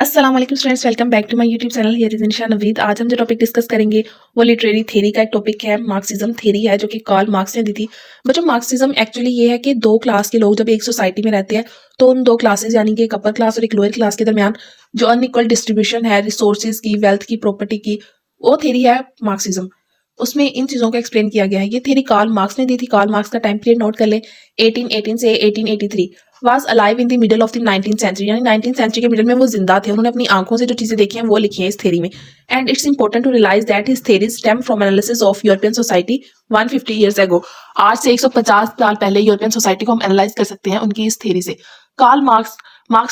अस्सलाम वालेकुम students, welcome back to my YouTube channel. Here is Nisha Naveed. आज हम जो टॉपिक डिस्कस करेंगे वो लिटरेरी थ्योरी का एक टॉपिक है। मार्क्सिज्म थ्योरी है जो कि कार्ल मार्क्स ने दी थी। बच्चों, मार्क्सिज्म एक्चुअली ये है कि दो क्लास के लोग जब एक सोसाइटी में रहते हैं तो उन दो क्लासेस यानी कि एक अपर क्लास और एक लोअर क्लास के दरमियान जो अनइक्वल डिस्ट्रीब्यूशन है रिसोर्सेज की, वेल्थ की, प्रॉपर्टी की, वो थ्योरी है मार्क्सिज्म। उसमें इन चीज़ों को एक्सप्लेन किया गया है। ये थ्योरी कार्ल मार्क्स ने दी थी। कार्ल मार्क्स का टाइम पीरियड नोट कर लें, 1818 से 1883। Was alive in the middle of the 19th century, यानी 19th सेंचुरी के मिडल में वो जिंदा थे। उन्होंने अपनी आंखों से जो चीजें देखी हैं वो लिखी हैं इस थ्योरी में। And it's important to realise that his theories stem from analysis of European society 150 years ago. आज से 150 साल पहले यूरोपियन सोसाइटी को हम एनालाइज कर सकते हैं उनकी इस थ्योरी से। Karl Marx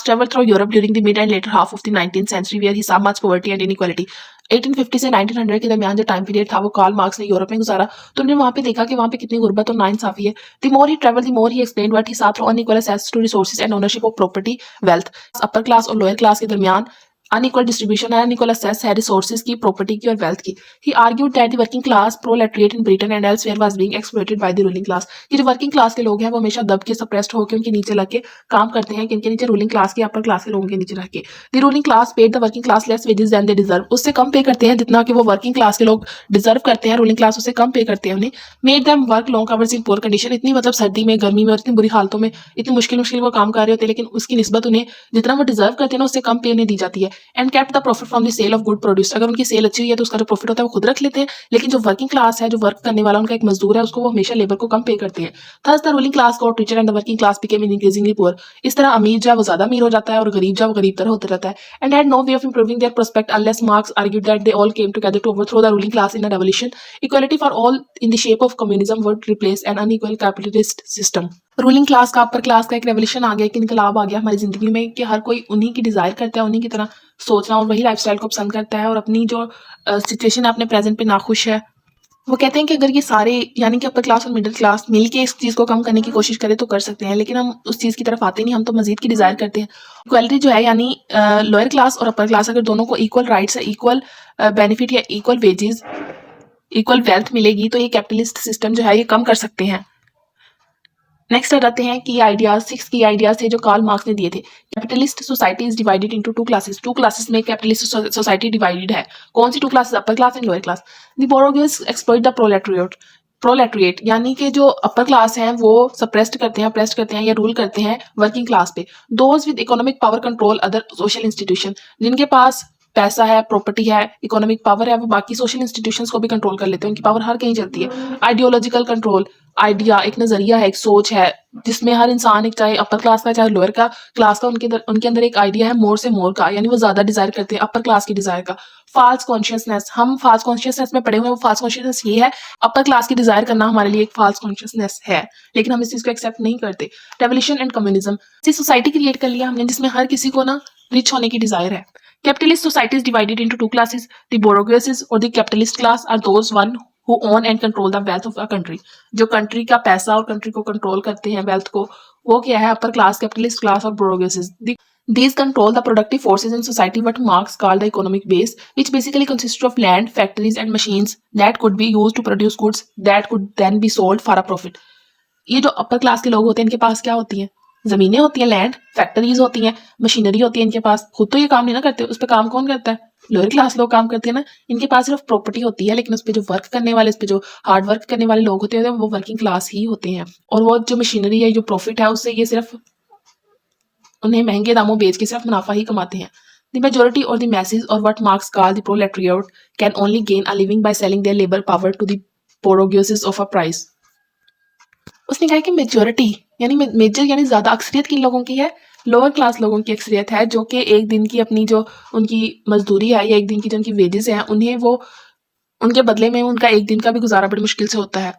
traveled through Europe during the mid and later half of the 19th century where he saw much poverty and inequality. 1850 से 1900 के दरमियान जो टाइम पीरियड था वो कार्ल मार्क्स ने यूरोप में गुजारा। तो उन्होंने वहां पे देखा कि वहां पे कितनी गुर्बत और नाइंसाफी है। The more he traveled, the more he explained what he saw through unequal access to resources and ownership of property, wealth. Upper class और लोअर क्लास के दरमियान अनइक्वल डिस्ट्रीब्यूशन है, अनइक्वल एक्सेस है रिसोर्सेज की, प्रॉपर्टी की और wealth की। He argued that the working class proletariat in Britain and elsewhere was being exploited by the ruling class. कि जो वर्किंग क्लास के लोग हैं वो हमेशा दब के सप्रेस्ड होकर उनके नीचे लग के काम करते हैं, किनके नीचे, रूलिंग क्लास के, अपर क्लास के लोगों के नीचे रह के। The ruling class paid the working class less wages than they deserve. उससे कम पे करते हैं जितना कि वो वर्किंग क्लास के लोग डिजर्व करते हैं, रूलिंग क्लास उससे कम पे करते हैं उन्हें। Made them work long hours in poor condition. इतनी मतलब सर्दी में, गर्मी में और इतनी बुरी हालतों में इतनी मुश्किल वो काम कर रहे होते हैं, लेकिन उसकी निस्बत उन्हें जितना वो डिजर्व करते हैं ना उससे कम पे उन्हें दी जाती है। And kept the profit from the sale of good produce. अगर उनकी सेल अच्छी हुई है तो उसका जो प्रॉफिट होता है वो खुद रख लेते हैं, लेकिन जो वर्किंग क्लास है, जो वर्क करने वाला उनका एक मजदूर है, उसको वो हमेशा लेबर को कम पे करते हैं। Thus the ruling class got richer and the working class became increasingly poor. इस तरह अमीर जो है वो ज्यादा अमीर हो जाता है और गरीब जो है वो गरीब तरह होते रहता है। And had no way of improving their prospect unless Marx argued that they all came together to overthrow the ruling class in a revolution. Equality for all in the shape of communism would replace an unequal capitalist system. Ruling class का, upper class का एक revolution आ गया, एक इनकलाब आ गया हमारी जिंदगी में कि हर कोई उन्हीं की डिजायर करता है, उन्हीं की तरह सोचना और वही लाइफस्टाइल को पसंद करता है और अपनी जो सिचुएशन है अपने प्रेजेंट पे नाखुश है। वो कहते हैं कि अगर ये सारे यानी कि अपर क्लास और मिडिल क्लास मिलके इस चीज़ को कम करने की कोशिश करें तो कर सकते हैं, लेकिन हम उस चीज़ की तरफ आते नहीं, हम तो मजीद की डिज़ायर करते हैं। इक्वालिटी जो है यानी लोअर क्लास और अपर क्लास अगर दोनों को इक्वल राइट्स है, इक्वल बेनिफिट या इक्वल वेजेस, इक्वल वेल्थ मिलेगी तो ये कैपिटलिस्ट सिस्टम जो है ये कम कर सकते हैं। नेक्स्ट आ जाते हैं की आइडियाज। 6 की आइडियाज थे जो कार्ल मार्क्स ने दिए थे। Capitalist society is divided into 2 classes. 2 classes में कैपिटलिस्ट सोसाइटी डिवाइडेड है। कौन सी 2 classes? Upper class and lower class. The bourgeois exploit the proletariat यानी कि जो अपर क्लास हैं वो सप्रेस्ड करते हैं, प्रेस्ड करते हैं या रूल करते हैं वर्किंग क्लास पे। Those with economic power control other social institution. जिनके पास पैसा है, प्रॉपर्टी है, इकोनॉमिक पावर है, वो बाकी सोशल इंस्टीट्यूशंस को भी कंट्रोल कर लेते हैं। उनकी पावर हर कहीं चलती है। आइडियोलॉजिकल कंट्रोल, आइडिया एक नजरिया है, एक सोच है जिसमें हर इंसान, एक चाहे अपर क्लास का चाहे लोअर का क्लास का, उनके अंदर एक आइडिया है मोर से मोर का, यानी वो ज्यादा डिजायर करते हैं अपर क्लास की डिजायर का। फाल्स कॉन्शियसनेस, हम फाल्स कॉन्शियसनेस में पड़े हुए हैं। वो फाल्स कॉन्शियसनेस ये है, अपर क्लास की डिजायर करना हमारे लिए एक फाल्स कॉन्शियसनेस है, लेकिन हम इस चीज को एक्सेप्ट नहीं करते। Revolution and communism, society create कर लिया हमने जिसमें हर किसी को ना रिच होने की डिजायर है। Capitalist society is divided into 2 classes. The bourgeoisie or the capitalist class are those one who own and control the wealth of a country. जो कंट्री का पैसा और कंट्री को कंट्रोल करते हैं, वेल्थ को, वो क्या है? अपर क्लास, कैपिटलिस्ट क्लास और bourgeoisie. These control the productive forces in society, what Marx called the economic base, which basically consists of land, factories and machines that could be used to produce goods that could then be sold for a profit. ये जो upper class के लोग होते हैं इनके पास क्या होती हैं? जमीनें होती हैं, लैंड, फैक्ट्रीज होती हैं, मशीनरी होती है इनके पास। खुद तो ये काम नहीं ना करते, उस पर काम कौन करता है? लोअर क्लास लोग काम करते हैं ना। इनके पास सिर्फ प्रॉपर्टी होती है, लेकिन उस पर जो वर्क करने वाले, उस पर जो हार्ड वर्क करने वाले लोग होते हैं वो वर्किंग क्लास ही होते हैं। और वो जो मशीनरी है, जो प्रॉफिट है, उससे ये सिर्फ उन्हें महंगे दामों बेच के सिर्फ मुनाफा ही कमाते हैं। The majority or the masses, or what Marx called the proletariat, can only gain a living by selling their labor power to the bourgeoisie of a price. उसने कहा कि मेजोरिटी यानी मेजर यानी ज्यादा अक्सरियत किन लोगों की है? लोअर क्लास लोगों की अक्सरियत है, जो कि एक दिन की अपनी जो उनकी मजदूरी है या एक दिन की जो उनकी वेजेस हैं, उन्हें वो उनके बदले में उनका एक दिन का भी गुजारा बड़ी मुश्किल से होता है।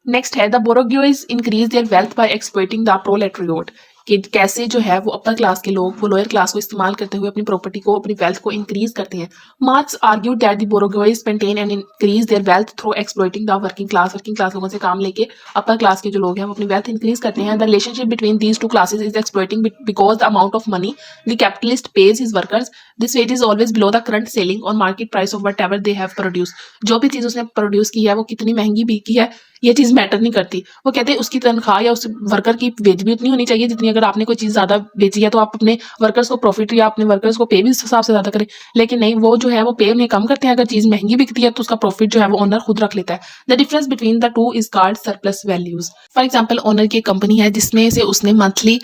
नेक्स्ट है the bourgeoisie increase their wealth by exploiting the proletariat, कि कैसे जो है वो अपर क्लास के लोग वो लोअर क्लास को इस्तेमाल करते हुए अपनी प्रॉपर्टी को, अपनी वेल्थ को इंक्रीज करते हैं। Marx argued that the bourgeoisie maintain and increase their wealth through exploiting the working class. Working class लोगों से काम लेके अपर क्लास के जो लोग हैं वो अपनी वेल्थ इंक्रीज करते हैं। The relationship between these 2 classes is exploiting because the amount of money the capitalist pays his workers, this wage is always below the current selling और market price of whatever they have produce. जो भी चीज उसने produce की है वो कितनी महंगी बिकी है, ये चीज़ मैटर नहीं करती। वो कहते हैं उसकी तनख्वाह या उस वर्कर की वेज भी उतनी होनी चाहिए जितनी, अगर आपने कोई चीज़ ज़्यादा बेची है तो आप अपने वर्कर्स को प्रॉफिट या अपने वर्कर्स को पे भी इस हिसाब से ज़्यादा करें। लेकिन नहीं, वो जो है वो पे उन्हें कम करते हैं। अगर चीज़ महंगी बिकती है तो उसका प्रॉफिट जो है वो ओनर खुद रख लेता है। The difference between the two is called surplus values. For example, owner की कंपनी है जिसमें से उसने मंथली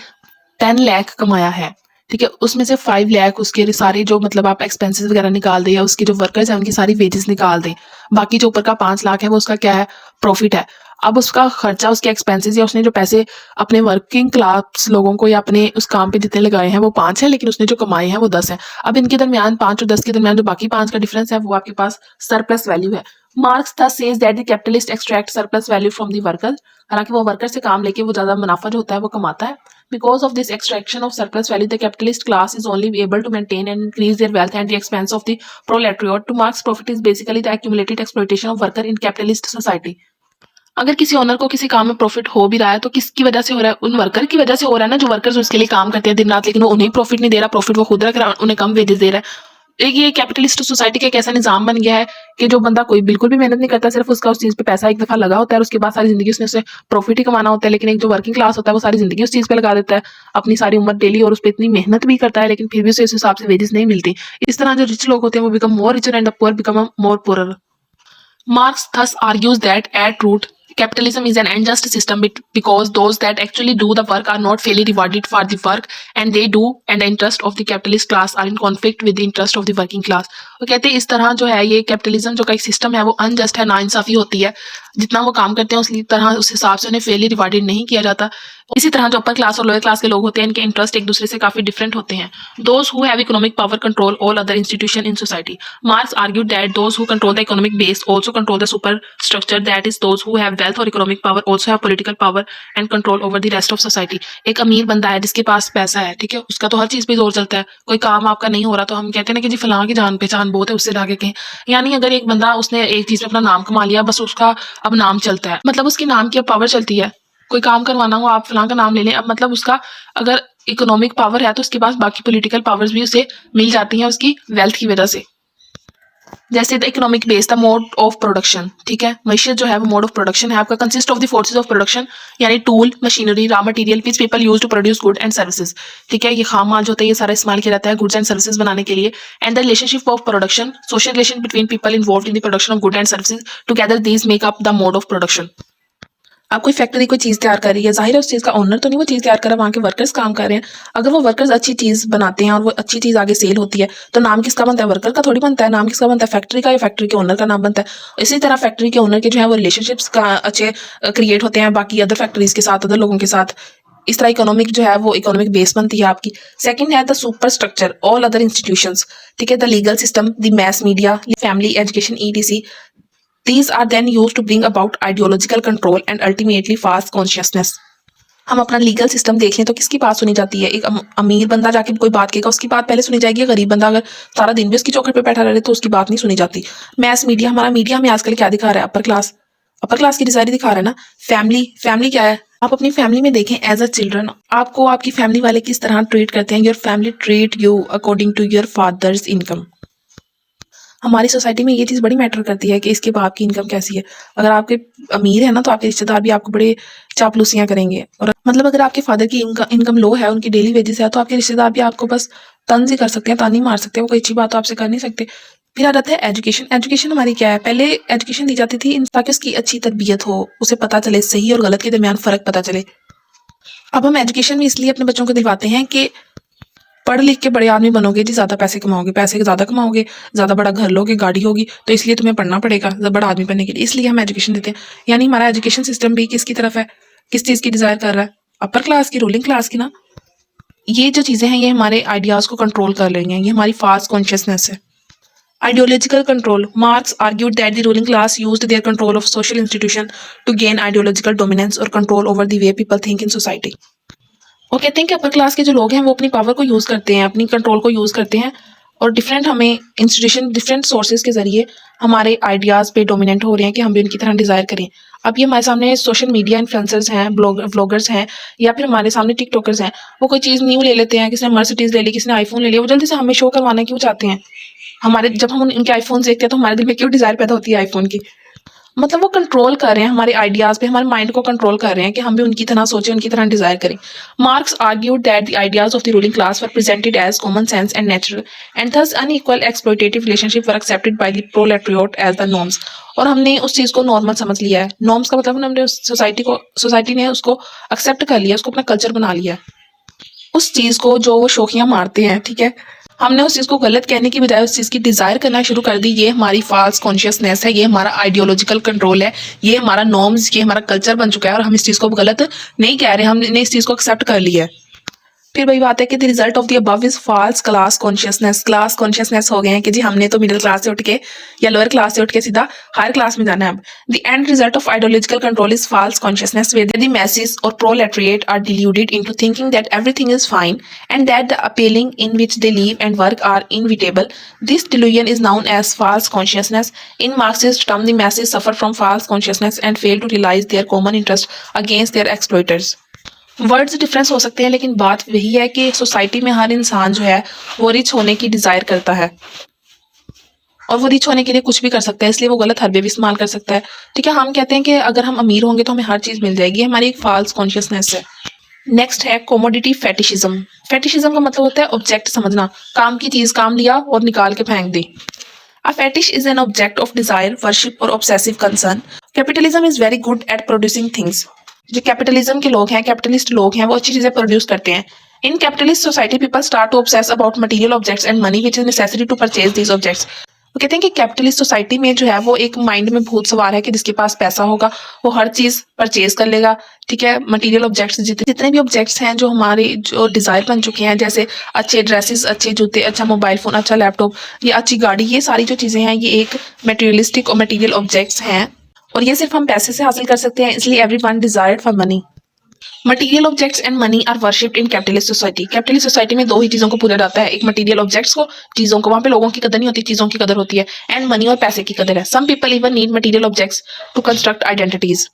10 लाख कमाया है, ठीक है, उसमें से 5 लाख उसके सारे जो मतलब आप एक्सपेंसेस वगैरह निकाल दें या उसके जो वर्कर्स हैं उनकी सारी वेजेस निकाल दें, बाकी जो ऊपर का 5 लाख है वो उसका क्या है, प्रॉफिट है। अब उसका खर्चा, उसके एक्सपेंसेस या उसने जो पैसे अपने वर्किंग क्लास लोगों को या अपने उस काम पे जितने लगाए हैं वो 5 है, लेकिन उसने जो कमाए हैं वो 10 है। अब इनके दरमियान 5 और 10 के दरमियान जो बाकी 5 का डिफरेंस है वो आपके पास सरप्लस वैल्यू है। Marks thus says that the capitalist extract surplus value from the worker। हालांकि वो वर्कर से काम लेके वो ज्यादा मुनाफा जो होता है वो कमाता है। Because of this extraction of surplus value, the capitalist class is only able to maintain and increase their wealth at the expense of the proletariat. To Marx, profit is basically the accumulated exploitation of worker in capitalist society. अगर किसी owner को किसी काम में profit हो भी रहा है तो किसकी वजह से हो रहा है, उन वर्कर की वजह से हो रहा है ना, जो वर्कर्स उसके लिए काम करते हैं दिन रात, लेकिन वो उन्हें प्रॉफिट नहीं दे रहा, प्रॉफिट वो खुद रख रहा है, उन्हें कम वेजेस दे रहा है। एक ये कैपिटलिस्ट सोसाइटी का एक ऐसा निजाम बन गया है कि जो बंदा कोई बिल्कुल भी मेहनत नहीं करता, सिर्फ उसका उस चीज पे पैसा एक दफा लगा होता है और उसके बाद सारी जिंदगी उसने उससे प्रॉफिट ही कमाना होता है। लेकिन एक जो वर्किंग क्लास होता है वो सारी जिंदगी उस चीज पे लगा देता है, अपनी सारी उम्र डेली, और उस पर इतनी मेहनत भी करता है लेकिन फिर भी उसे इस हिसाब से वेजेस नहीं मिलती। इस तरह जो रिच लोग होते हैं वो become more richer and the poor become more poorer. Marx thus argues that at root, capitalism is an unjust system because those that actually do the work are not fairly rewarded for the work and they do, and the interest of the capitalist class are in conflict with the interest of the working class। वो कहते हैं इस तरह जो है ये capitalism जो का एक सिस्टम है वो अनजस्ट है, नाइंसाफी होती है। जितना वो काम करते हैं उसी तरह उस हिसाब से उन्हें फेयरली रिवार्डेड नहीं किया जाता। इसी तरह जो अपर क्लास और लोअर क्लास के लोग होते हैं इनके इंटरेस्ट एक दूसरे से काफी डिफरेंट होते हैं। Those who have economic power control all other institution in society. Marks argued that those who control the economic base also control the superstructure, that is those who have wealth or economic power also have political power and control over the rest of society। एक अमीर बंदा है जिसके पास पैसा है, ठीक है, उसका तो हर चीज पे जोर चलता है। कोई काम आपका नहीं हो रहा तो हम कहते हैं ना कि जी फलां की जान पहचान बहुत है, उससे जाके कहें। यानी अगर एक बंदा उसने एक चीज पे अपना नाम कमा लिया, बस उसका अब नाम चलता है, मतलब उसकी नाम की अब पावर चलती है। कोई काम करवाना हो, आप फलां का नाम ले लें, अब मतलब उसका अगर इकोनॉमिक पावर है तो उसके पास बाकी पॉलिटिकल पावर्स भी उसे मिल जाती हैं उसकी वेल्थ की वजह से। जैसे the economic base, the mode of production, ठीक है, मैशियत जो है वो मोड ऑफ प्रोडक्शन है आपका, consist of the forces of production, यानी tool, machinery, raw material which people use to produce good and services, ठीक है, ये खाम माल जो होता है ये सारा इस्तेमाल किया जाता है गुड्स एंड सर्विसेज बनाने के लिए। And the relationship of production, social relation between people involve in the production of good and services, together these make up the mode of production. आप कोई फैक्ट्री कोई चीज़ तैयार कर रही है, जाहिर है उस चीज़ का ओनर तो नहीं वो चीज़ तैयार कर रहा है, वहाँ के वर्कर्स काम कर रहे हैं। अगर वो वर्कर्स अच्छी चीज़ बनाते हैं और वो अच्छी चीज़ आगे सेल होती है तो नाम किसका बनता है, वर्कर का थोड़ी बनता है, नाम किसका बनता है, फैक्ट्री का या फैक्ट्री के ओनर का नाम बनता है। इसी तरह फैक्ट्री के ओनर के जो है वो रिलेशनशिप्स का अच्छे क्रिएट होते हैं बाकी अदर फैक्ट्रीज के साथ, अदर लोगों के साथ। इस तरह इकोनॉमिक जो है वो इकोनॉमिक बेस बनती है आपकी। सेकंड है the super structure all other institutions, ठीक है, the legal system, the mess media, family, education, etc. These are then used to bring about ideological control and ultimately false consciousness। हम अपना legal system देख लें तो किसकी बात सुनी जाती है, एक अमीर बंदा जाके कोई बात कहेगा उसकी बात पहले सुनी जाएगी, गरीब बंदा अगर सारा दिन भी उसकी चौखट पे बैठा रहे तो उसकी बात नहीं सुनी जाती। मैस मीडिया, हमारा मीडिया हमें आजकल क्या दिखा रहा है, अपर क्लास की डिजाइन दिखा रहा है ना। फैमिली क्या है, आप अपनी फैमिली में देखें एज अ चिल्ड्रन, आपको आपकी फैमिली वाले किस तरह ट्रीट करते हैं। Your family treat you according to your father's income. हमारी सोसाइटी में ये चीज़ बड़ी मैटर करती है कि इसके बाप की इनकम कैसी है। अगर आपके अमीर है ना तो आपके रिश्तेदार भी आपको बड़े चापलूसियाँ करेंगे, और मतलब अगर आपके फादर की इनकम लो है, उनकी डेली वेजेस है, तो आपके रिश्तेदार भी आपको बस तंज ही कर सकते हैं, तानी मार सकते हैं, वो कोई अच्छी बात तो आपसे कर नहीं सकते। फिर आ जाता है एजुकेशन। एजुकेशन हमारी क्या है, पहले एजुकेशन दी जाती थी ताकि उसकी अच्छी तरबियत हो, उसे पता चले सही और गलत के दरमियान फ़र्क पता चले। अब हम एजुकेशन में इसलिए अपने बच्चों को दिलवाते हैं कि पढ़ लिख के बड़े आदमी बनोगे जी, ज़्यादा पैसे कमाओगे, पैसे ज़्यादा कमाओगे, ज़्यादा बड़ा घर लोगे, गाड़ी होगी, तो इसलिए तुम्हें पढ़ना पड़ेगा बड़ा आदमी बनने के लिए, इसलिए हम एजुकेशन देते हैं। यानी हमारा एजुकेशन सिस्टम भी किसकी तरफ है, किस चीज़ की डिज़ायर कर रहा है, अपर क्लास की, रूलिंग क्लास की ना। ये जो चीज़ें हैं ये हमारे आइडियाज़ को कंट्रोल कर रही हैं, ये हमारी फास्ट कॉन्शियसनेस है। Ideological control. Marx argued that the ruling class used their control of social institution to gain ideological dominance or control over the way people think in society। वो कहते हैं कि अपर क्लास के जो लोग हैं वो अपनी पावर को यूज़ करते हैं, अपनी कंट्रोल को यूज़ करते हैं और डिफरेंट हमें इंस्टीट्यूशन, डिफरेंट सोर्सेज के ज़रिए हमारे आइडियाज़ पे डोमिनेंट हो रहे हैं कि हम भी उनकी तरह डिज़ायर करें। अब ये हमारे सामने सोशल मीडिया इन्फ्लुएंसर्स हैं, व्लॉगर्स हैं, या फिर हमारे सामने टिकटॉकर्स हैं, वो कोई चीज़ न्यू ले लेते हैं, किसी ने मर्सिडीज़ ले ली, किसी ने आईफोन ले लिया, वो जल्दी से हमें शो करवाना क्यों चाहते हैं। हमारे जब हम उनके आईफोन देखते हैं तो हमारे दिल में क्यों डिज़ायर पैदा होती है आईफोन की। मतलब वो कंट्रोल कर रहे हैं हमारे आइडियाज पे, हमारे माइंड को कंट्रोल कर रहे हैं कि हम भी उनकी तरह सोचें, उनकी तरह डिजायर करें। Marx argued that the ideas of the ruling class were presented as common sense and natural and thus unequal exploitative relationship were accepted by the proletariat as the norms. और हमने उस चीज को नॉर्मल समझ लिया है। Norms का मतलब हमने उस सोसाइटी ने उसको एक्सेप्ट कर लिया, उसको अपना कल्चर बना लिया है। उस चीज को जो वो शोखियां मारते हैं, ठीक है, हमने उस चीज को गलत कहने की बजाय उस चीज की डिजायर करना शुरू कर दी। ये हमारी फाल्स कॉन्शियसनेस है, ये हमारा आइडियोलॉजिकल कंट्रोल है, ये हमारा नॉर्म्स, ये हमारा कल्चर बन चुका है और हम इस चीज को गलत नहीं कह रहे, हमने इस चीज को एक्सेप्ट कर लिया है। फिर वही बात है कि the result of the above is false class consciousness. Class consciousness हो गए हैं कि जी हमने तो मिडिल क्लास से उठ के या लोअर क्लास से उठ के सीधा हायर क्लास में जाना है। अब the end result of ideological control is false consciousness where the masses और proletariat are deluded into thinking that everything is fine and that the appealing in which they live and work are inevitable. This delusion is known as false consciousness. In Marxist term, the masses suffer from false consciousness and fail to realize their common interest against their exploiters. Words difference हो सकते हैं लेकिन बात वही है कि society में हर इंसान जो है वो रिच होने की डिजायर करता है और वो रिच होने के लिए कुछ भी कर सकता है, इसलिए वो गलत हरबे भी इस्तेमाल कर सकता है। ठीक है, हम कहते हैं कि अगर हम अमीर होंगे तो हमें हर चीज मिल जाएगी, हमारी एक फॉल्स कॉन्शियसनेस है। नेक्स्ट है कोमोडिटी फेटिशिज्म। फेटिशिज्म का मतलब होता है ऑब्जेक्ट समझना, काम की चीज काम लिया और निकाल के फेंक दी। A fetish is an object of desire, worship or obsessive concern. Capitalism is very good at producing things. जो कैपिटलिज्म के लोग हैं, कैपिटलिस्ट लोग हैं, वो अच्छी चीजें प्रोड्यूस करते हैं। In capitalist society people start to obsess about material objects and money which is necessary to purchase these objects. वो कहते हैं कि कैपिटलिस्ट सोसाइटी में जो है वो एक माइंड में भूत सवार है कि जिसके पास पैसा होगा वो हर चीज परचेज कर लेगा। ठीक है, मटेरियल ऑब्जेक्ट्स जितने भी ऑब्जेक्ट्स हैं जो हमारे जो डिजायर बन चुके हैं, जैसे अच्छे ड्रेसेस, अच्छे जूते, अच्छा मोबाइल फोन, अच्छा लैपटॉप, ये अच्छी गाड़ी, ये सारी जो चीजें हैं ये एक मटेरियलिस्टिक और मटेरियल ऑब्जेक्ट्स हैं और ये सिर्फ हम पैसे से हासिल कर सकते हैं, इसलिए everyone desired for money. Material objects and money are worshipped in capitalist society. Capitalist society में दो ही चीजों को पूजा जाता है, एक मटेरियल ऑब्जेक्ट्स को, चीजों को, वहां पे लोगों की कदर नहीं होती, चीजों की कदर होती है, एंड मनी और पैसे की कदर है। Some people even need material objects to construct identities.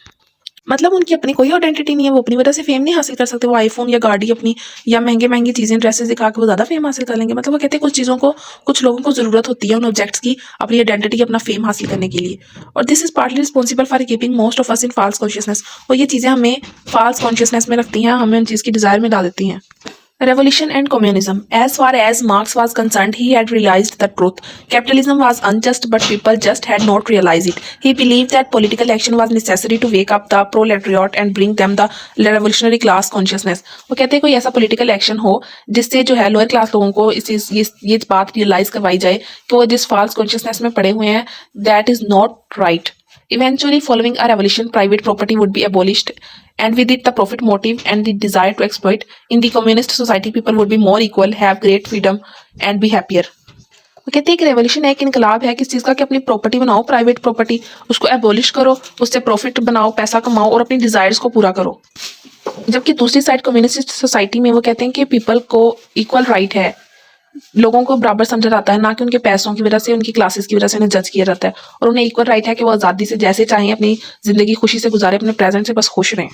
मतलब उनकी अपनी कोई आइडेंटिटी नहीं है, वो अपनी वजह से फेम नहीं हासिल कर सकते, वो आईफोन या गाड़ी अपनी या महंगे महंगी चीजें ड्रेसेस दिखा के वो ज्यादा फेम हासिल कर लेंगे। मतलब वो कहते हैं कुछ चीजों को, कुछ लोगों को जरूरत होती है उन ऑब्जेक्ट्स की अपनी आइडेंटिटी, अपना फेम हासिल करने के लिए, और this is partly responsible for keeping most of us in false consciousness. और ये चीजें हमें फॉल्स कॉन्शियसनेस में रखती हैं, हमें उन चीज की डिजायर में डाल देती हैं। Revolution and communism. As far as Marx was concerned, he had realized the truth. Capitalism was unjust, but people just had not realized it. He believed that political action was necessary to wake up the proletariat and bring them the revolutionary class consciousness. वो कहते हैं कोई ऐसा political action हो जिससे जो है lower class लोगों को ये बात रियलाइज करवाई जाए कि वो जिस false consciousness में पड़े हुए हैं, that is not right. Eventually, following a revolution, private property would be abolished, and with it, the profit motive and the desire to exploit. In the communist society, people would be more equal, have great freedom, and be happier. वो कहते हैं कि revolution है, एक इनकलाब है किस चीज का, कि अपनी प्रॉपर्टी बनाओ, प्राइवेट प्रॉपर्टी, उसको एबोलिश करो, उससे प्रॉफिट बनाओ, पैसा कमाओ और अपनी डिजायर्स को पूरा करो। जबकि दूसरी साइड कम्युनिस्ट सोसाइटी में वो कहते हैं कि पीपल को इक्वल राइट है, लोगों को बराबर समझा जाता है, ना कि उनके पैसों की वजह से, उनकी क्लासेस की वजह से उन्हें जज किया जाता है, और उन्हें इक्वल राइट है कि वो आज़ादी से जैसे चाहें अपनी जिंदगी खुशी से गुजारे, अपने प्रेजेंट से बस खुश रहें।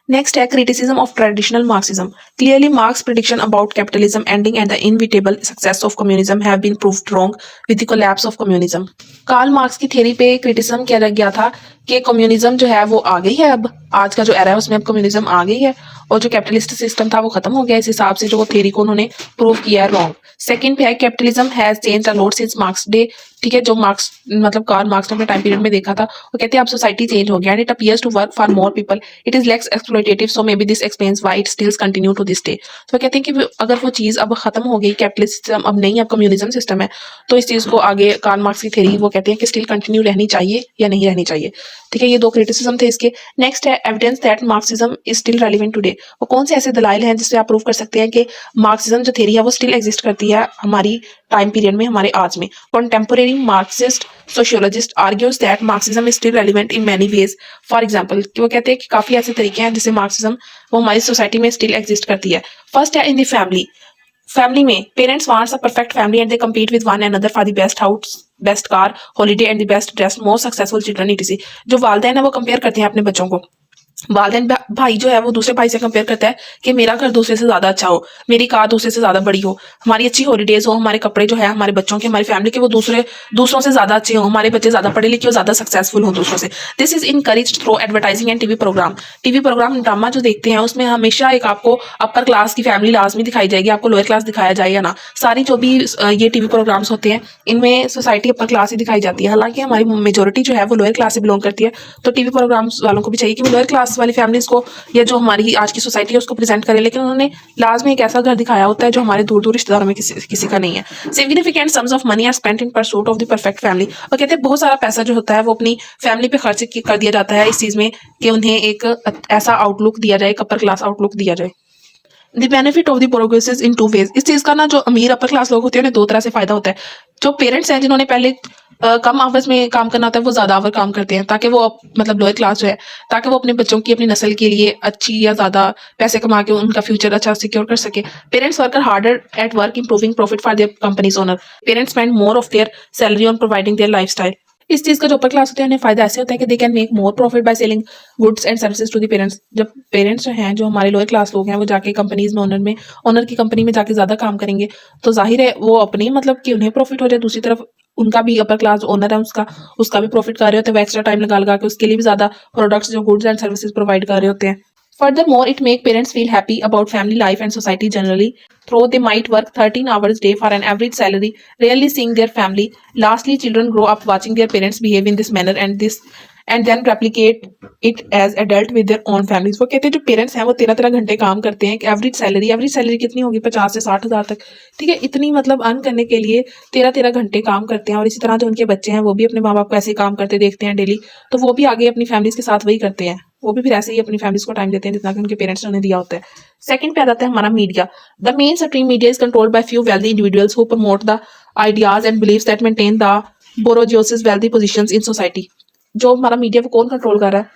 Next है criticism of traditional Marxism. Clearly, Marx's prediction about capitalism ending and the inevitable success of communism have been proved wrong with the collapse of communism. Karl Marx की थ्योरी पे क्रिटिसिज्म किया गया था कि कम्युनिज्म जो है वो आ गई है, अब आज का जो एरा है उसमें अब कम्युनिज्म आ गई है और जो कैपिटलिस्ट सिस्टम था वो खत्म हो गया। इस हिसाब से जो वो थ्योरी को उन्होंने प्रूव किया है रॉन्ग। सेकंड पे है capitalism has changed a lot since marks day. ठीक है, जो मार्क्स मतलब कार्ल मार्क्स ने अपने टाइम पीरियड में देखा था, वो कहते हैं अब सोसाइटी चेंज हो गया and it appears to work for more people, it is less exploitative, so maybe this explains why it still continue to this day. तो कहते हैं कि अगर वो चीज अब खत्म हो गई, कैपिटलिस्ट सिस्टम अब नहीं, अब कम्युनिज्म सिस्टम है, तो इस चीज को आगे कार्ल मार्क्स की थ्योरी वो कहते हैं कि स्टिल कंटिन्यू रहनी चाहिए या नहीं रहनी चाहिए। ठीक है, ये दो क्रिटिसिज्म थे इसके। नेक्स्ट है evidence that Marxism is still relevant today. वो कौन से ऐसे दलाइल हैं जिससे आप प्रूव कर सकते हैं कि मार्क्सिज्म जो थ्योरी है वो स्टिल एग्जिस्ट करती है हमारी टाइम पीरियड में, हमारे आज में। Contemporary Marxist sociologist argues that Marxism is still relevant in many ways. For example, वो कहते हैं कि काफी ऐसे तरीके हैं जिससे मार्क्सिज्म वो हमारी सोसाइटी में स्टिल एग्जिस्ट करती है। फर्स्ट है इन द फैमिली। फैमिली में parents wants a perfect family and they compete with one another for the best house, best car, holiday and the best dress, most successful children etc. जो वालिदैन है वो compare करते हैं अपने बच्चों को वालिदैन भाई जो है वो दूसरे भाई से कंपेयर करता है कि मेरा घर दूसरे से ज़्यादा अच्छा हो, मेरी कार दूसरे से ज़्यादा बड़ी हो, हमारी अच्छी हॉलीडेज़ हो, हमारे कपड़े जो है हमारे बच्चों के, हमारी फैमिली के वो दूसरों से ज़्यादा अच्छे हों, हमारे बच्चे ज़्यादा पढ़े लिखे हो, ज़्यादा सक्सेसफुल हों दूसरों से। This is encouraged through advertising and TV programme. TV programme drama जो देखते हैं उसमें हमेशा एक आपको अपर क्लास की फैमिली लाजमी दिखाई जाएगी, आपको लोअर क्लास दिखाया जाए या ना। सारी जो भी ये टीवी प्रोग्राम्स होते हैं इनमें सोसाइटी अपर क्लास ही दिखाई जाती है, हालांकि हमारी मेजोरिटी जो है वो लोअर क्लास से बिलोंग करती है। तो टीवी प्रोग्राम्स वालों को भी चाहिए कि वो लोअर क्लास वाली फैमिलीज को या जो हमारी आज की सोसाइटी है उसको प्रेजेंट करें, लेकिन उन्होंने लाजमी एक ऐसा घर दिखाया होता है जो हमारे दूर दूर रिश्तेदारों में किसी का नहीं है। Significant sums of money are spent in pursuit of the perfect family. और कहते हैं बहुत सारा पैसा जो होता है वो अपनी फैमिली पे खर्च कर दिया जाता है इस चीज़ में कि उन्हें एक ऐसा आउटलुक दिया जाए, एक अपर क्लास आउटलुक दिया जाए। The benefit of the progress in two ways. इस चीज़ का ना जो अमीर अपर क्लास लोग होते हैं उन्हें दो तरह से फ़ायदा होता है। जो पेरेंट्स हैं जिन्होंने पहले कम आवर्स में काम करना होता है वो ज़्यादा आवर काम करते हैं ताकि वो मतलब लोअर क्लास जो है ताकि वो अपने बच्चों की अपनी नस्ल के लिए अच्छी या ज़्यादा पैसे कमा के उनका फ्यूचर अच्छा सिक्योर कर सके। Parents worker harder at work improving profit for their companies owner. Parents spend more of their salary on providing there lifestyle. इस चीज़ का जो अपर क्लास होते हैं उन्हें फायदा ऐसे होता है कि they can make more profit by selling goods and services to the parents. जब पेरेंट्स जो हैं जो हमारे लोअर क्लास लोग हैं वो जाके कंपनीज में ओनर की कंपनी में जाके ज़्यादा काम करेंगे तो जाहिर है वो अपनी मतलब कि उन्हें प्रॉफिट हो जाए, दूसरी तरफ उनका भी अपर क्लास ओनर है उसका भी प्रॉफिट कर रहे होते हैं, वो एक्स्ट्रा टाइम लगा के उसके लिए भी ज़्यादा प्रोडक्ट्स जो गुड्स एंड सर्विसेज प्रोवाइड कर रहे होते हैं। Furthermore, it make parents feel happy about family life and society generally. Though they might work 13 hours a day for an average salary, rarely seeing their family. Lastly, children grow up watching their parents behave in this manner and then replicate it as adult with their own families. वो कहते हैं जो parents हैं वो 13 घंटे काम करते हैं, एवरेज सैलरी कितनी होगी 50 से 60 हज़ार तक, ठीक है। इतनी मतलब अर्न करने के लिए 13 घंटे काम करते हैं और इसी तरह जो उनके बच्चे हैं वो भी अपने माँ बाप को ऐसे काम करते देखते हैं डेली, तो वो भी आगे अपनी फैमिलीज के साथ वही करते हैं, वो भी फिर ऐसे ही अपनी फैमिलीज को टाइम देते हैं जितना कि उनके पेरेंट्स ने उन्हें दिया होता है। सेकंड पे आ जाता है हमारा media. The mainstream media is controlled by few wealthy individuals who promote the ideas and beliefs that maintain the bourgeoisie's wealthy positions in society. जो हमारा मीडिया वो कौन कंट्रोल कर रहा है,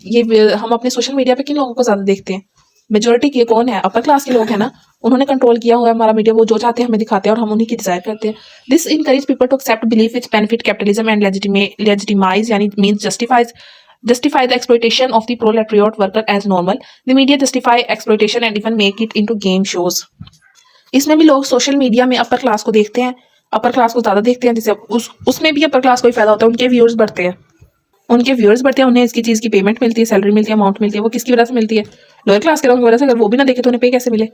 ये हम अपने सोशल मीडिया पे किन लोगों को ज्यादा देखते हैं, मेजोरिटी के कौन है, अपर क्लास के लोग हैं ना, उन्होंने कंट्रोल किया हुआ है हमारा मीडिया, वो जो चाहते हैं हमें दिखाते हैं और हम उन्हीं की डिजायर करते हैं। This encourage people to accept belief which benefit capitalism and legitimise यानी means justify the exploitation of the proletariat worker as normal. The media justify exploitation and even make it into game shows. इसमें भी लोग social media में upper class को देखते हैं, upper class को ज़्यादा देखते हैं, जिससे उसमें भी अपर क्लास को ही फायदा होता है, उनके व्यूअर्स बढ़ते हैं, उन्हें इसकी चीज़ की पेमेंट मिलती है, सैलरी मिलती है, अमाउंट मिलती है, वो किसकी वजह से मिलती है, लोअर क्लास के लोगों की वजह से। अगर वो भी ना देखे तो उन्हें पे कैसे मिले।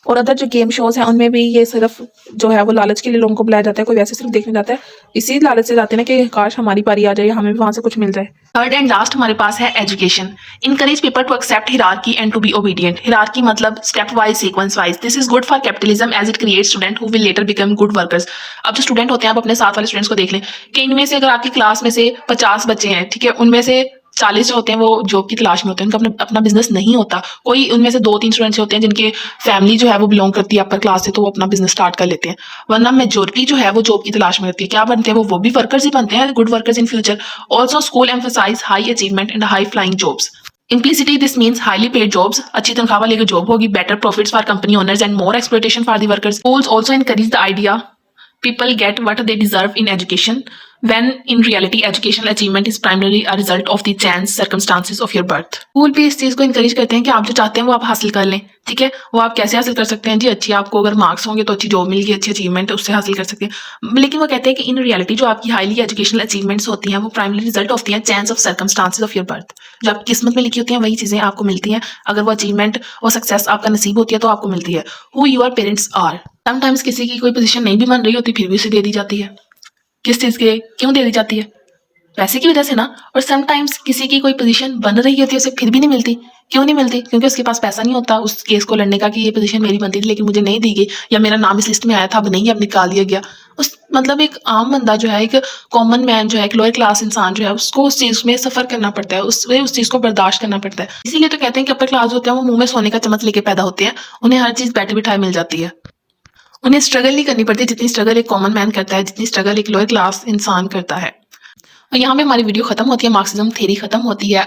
और अदर जो गेम शोज हैं उनमें भी ये सिर्फ जो है वो लालच के लिए लोगों को बुलाया जाता है, कोई वैसे सिर्फ देखने जाता है, इसी लालच से जाते हैं ना कि काश हमारी पारी आ जाए, हमें भी वहां से कुछ मिल जाए। थर्ड एंड लास्ट हमारे पास है education. Encourage people to accept hierarchy and to be obedient. Hierarchy मतलब step wise, sequence wise. This is good for capitalism as it create student who will later become good workers. अब जो student होते हैं, आप अपने साथ वाले students को देख लें कि इनमें से अगर आपकी क्लास में से 50 बच्चे हैं, ठीक है, उनमें से 40 जो होते हैं वो जॉब की तलाश में होते हैं, उनका अपना बिजनेस नहीं होता। कोई उनमें से 2-3 स्टूडेंट्स होते हैं जिनके फैमिली जो है वो बिलोंग करती है अपर क्लास से, तो वो अपना बिजनेस स्टार्ट कर लेते हैं, वरना मेजोरिटी जो है वो जॉब की तलाश में होती है। क्या बनते हैं वो भी वर्कर्स ही बनते हैं, good workers in future. Also school emphasise high achievement and high flying jobs. Implicitly, this means highly paid jobs, अच्छी तनख्वाह वाली जॉब होगी, better profits for company owners and more exploitation for the workers. Schools also encourage the idea people get what they deserve in education, when in reality educational achievement is primarily a result of the chance circumstances of your birth. School भी इस चीज़ को encourage करते हैं कि आप जो चाहते हैं वो आप हासिल कर लें, ठीक है। वो आप कैसे हासिल कर सकते हैं जी, अच्छी आपको अगर मार्क्स होंगे तो अच्छी जॉब मिल गई, अच्छी अचीवमेंट उससे हासिल कर सकते हैं। लेकिन वो कहते हैं कि इन रियलिटी जो आपकी हाईली एजुकेशनल अचीवमेंट्स होती हैं वो प्राइमरी रिजल्ट होती हैं chance of circumstances of your birth. जो आपकी किस्मत में लिखी होती हैं वही चीज़ें आपको मिलती हैं, अगर वो अचीवमेंट और सक्सेस आपका नसीब होती है तो आपको मिलती है। Who your parents are. Sometimes किसी की कोई पोजीशन नहीं भी बन रही होती फिर भी उसे दे दी जाती है, किस चीज़ के, क्यों दे दी जाती है, पैसे की वजह से ना। और समटाइम्स किसी की कोई पोजीशन बन रही होती है उसे फिर भी नहीं मिलती, क्यों नहीं मिलती, क्योंकि उसके पास पैसा नहीं होता उस केस को लड़ने का कि ये पोजीशन मेरी बनती थी लेकिन मुझे नहीं दी गई, या मेरा नाम इस लिस्ट में आया था अब नहीं, अब निकाल दिया गया। उस मतलब एक आम बंदा जो है, एक कॉमन मैन जो है, एक लोअर क्लास इंसान जो है, उसको उस चीज़ में सफ़र करना पड़ता है, उस चीज़ को बर्दाश्त करना पड़ता है। इसीलिए तो कहते हैं कि अपर क्लास होते हैं वो मुंह में सोने का चम्मच लेके पैदा होते हैं, उन्हें हर चीज़ बैठे बिठाए मिल जाती है, उन्हें स्ट्रगल नहीं करनी पड़ती जितनी स्ट्रगल एक कॉमन मैन करता है, जितनी स्ट्रगल एक लोअर क्लास इंसान करता है। और यहाँ पे हमारी वीडियो खत्म होती है, मार्क्सिज्म थ्योरी खत्म होती है।